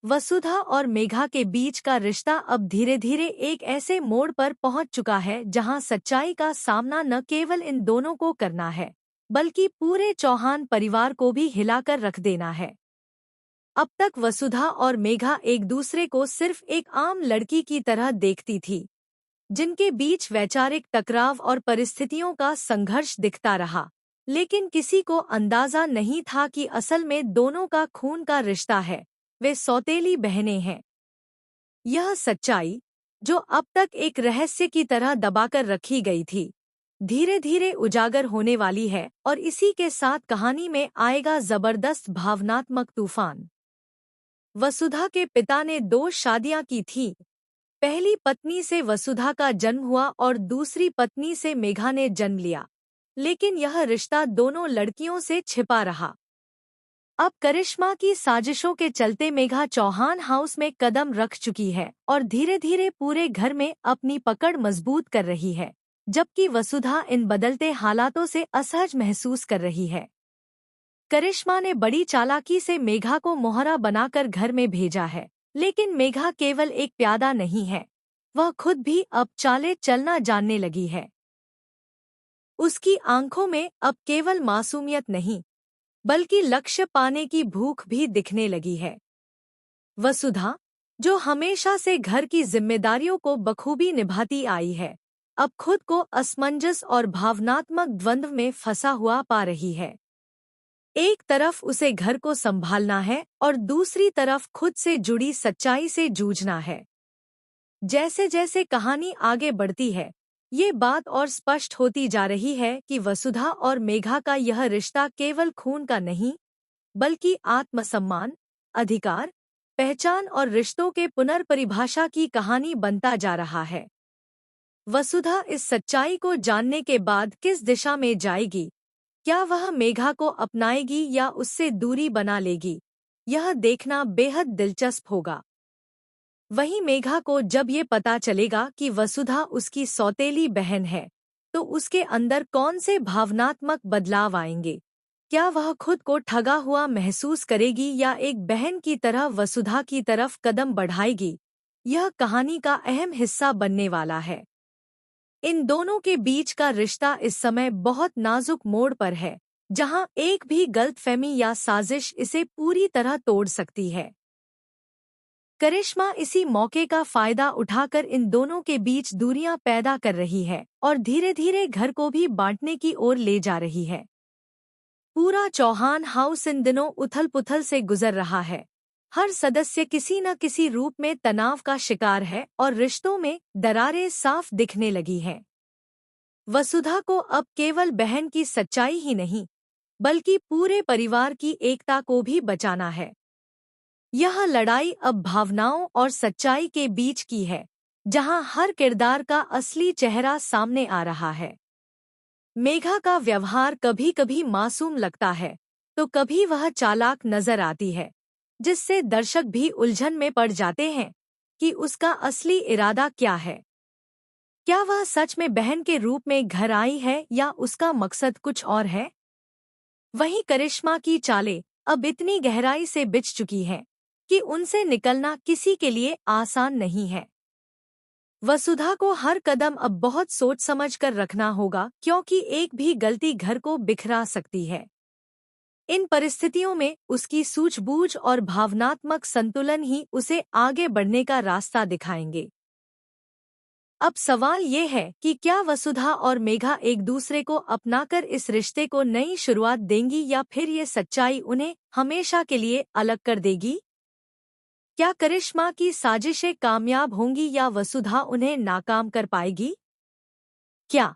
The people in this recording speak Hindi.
वसुधा और मेघा के बीच का रिश्ता अब धीरे धीरे एक ऐसे मोड़ पर पहुंच चुका है जहां सच्चाई का सामना न केवल इन दोनों को करना है, बल्कि पूरे चौहान परिवार को भी हिलाकर रख देना है। अब तक वसुधा और मेघा एक दूसरे को सिर्फ एक आम लड़की की तरह देखती थी, जिनके बीच वैचारिक टकराव और परिस्थितियों का संघर्ष दिखता रहा। लेकिन किसी को अंदाजा नहीं था कि असल में दोनों का खून का रिश्ता है, वे सौतेली बहनें हैं। यह सच्चाई, जो अब तक एक रहस्य की तरह दबाकर रखी गई थी, धीरे धीरे उजागर होने वाली है और इसी के साथ कहानी में आएगा जबरदस्त भावनात्मक तूफान। वसुधा के पिता ने 2 शादियां की थीं। पहली पत्नी से वसुधा का जन्म हुआ और दूसरी पत्नी से मेघा ने जन्म लिया, लेकिन यह रिश्ता दोनों लड़कियों से छिपा रहा। अब करिश्मा की साजिशों के चलते मेघा चौहान हाउस में कदम रख चुकी है और धीरे धीरे पूरे घर में अपनी पकड़ मजबूत कर रही है, जबकि वसुधा इन बदलते हालातों से असहज महसूस कर रही है। करिश्मा ने बड़ी चालाकी से मेघा को मोहरा बनाकर घर में भेजा है, लेकिन मेघा केवल एक प्यादा नहीं है, वह खुद भी अब चालें चलना जानने लगी है। उसकी आंखों में अब केवल मासूमियत नहीं, बल्कि लक्ष्य पाने की भूख भी दिखने लगी है। वसुधा, जो हमेशा से घर की जिम्मेदारियों को बखूबी निभाती आई है, अब खुद को असमंजस और भावनात्मक द्वंद्व में फंसा हुआ पा रही है। एक तरफ उसे घर को संभालना है और दूसरी तरफ खुद से जुड़ी सच्चाई से जूझना है। जैसे जैसे कहानी आगे बढ़ती है, ये बात और स्पष्ट होती जा रही है कि वसुधा और मेघा का यह रिश्ता केवल खून का नहीं, बल्कि आत्मसम्मान, अधिकार, पहचान और रिश्तों के पुनर्परिभाषा की कहानी बनता जा रहा है। वसुधा इस सच्चाई को जानने के बाद किस दिशा में जाएगी? क्या वह मेघा को अपनाएगी या उससे दूरी बना लेगी? यह देखना बेहद दिलचस्प होगा। वहीं मेघा को जब ये पता चलेगा कि वसुधा उसकी सौतेली बहन है, तो उसके अंदर कौन से भावनात्मक बदलाव आएंगे? क्या वह खुद को ठगा हुआ महसूस करेगी या एक बहन की तरह वसुधा की तरफ कदम बढ़ाएगी? यह कहानी का अहम हिस्सा बनने वाला है। इन दोनों के बीच का रिश्ता इस समय बहुत नाजुक मोड़ पर है, जहां एक भी गलतफहमी या साजिश इसे पूरी तरह तोड़ सकती है। करिश्मा इसी मौके का फायदा उठाकर इन दोनों के बीच दूरियां पैदा कर रही है और धीरे धीरे घर को भी बांटने की ओर ले जा रही है। पूरा चौहान हाउस इन दिनों उथल-पुथल से गुजर रहा है। हर सदस्य किसी न किसी रूप में तनाव का शिकार है और रिश्तों में दरारें साफ दिखने लगी हैं। वसुधा को अब केवल बहन की सच्चाई ही नहीं, बल्कि पूरे परिवार की एकता को भी बचाना है। यह लड़ाई अब भावनाओं और सच्चाई के बीच की है, जहां हर किरदार का असली चेहरा सामने आ रहा है। मेघा का व्यवहार कभी कभी मासूम लगता है, तो कभी वह चालाक नजर आती है, जिससे दर्शक भी उलझन में पड़ जाते हैं कि उसका असली इरादा क्या है। क्या वह सच में बहन के रूप में घर आई है या उसका मकसद कुछ और है? वहीं करिश्मा की चालें अब इतनी गहराई से बिछ चुकी हैं कि उनसे निकलना किसी के लिए आसान नहीं है। वसुधा को हर कदम अब बहुत सोच समझ कर रखना होगा, क्योंकि एक भी गलती घर को बिखरा सकती है। इन परिस्थितियों में उसकी सूझबूझ और भावनात्मक संतुलन ही उसे आगे बढ़ने का रास्ता दिखाएंगे। अब सवाल ये है कि क्या वसुधा और मेघा एक दूसरे को अपनाकर इस रिश्ते को नई शुरुआत देंगी या फिर ये सच्चाई उन्हें हमेशा के लिए अलग कर देगी? क्या करिश्मा की साजिशें कामयाब होंगी या वसुधा उन्हें नाकाम कर पाएगी? क्या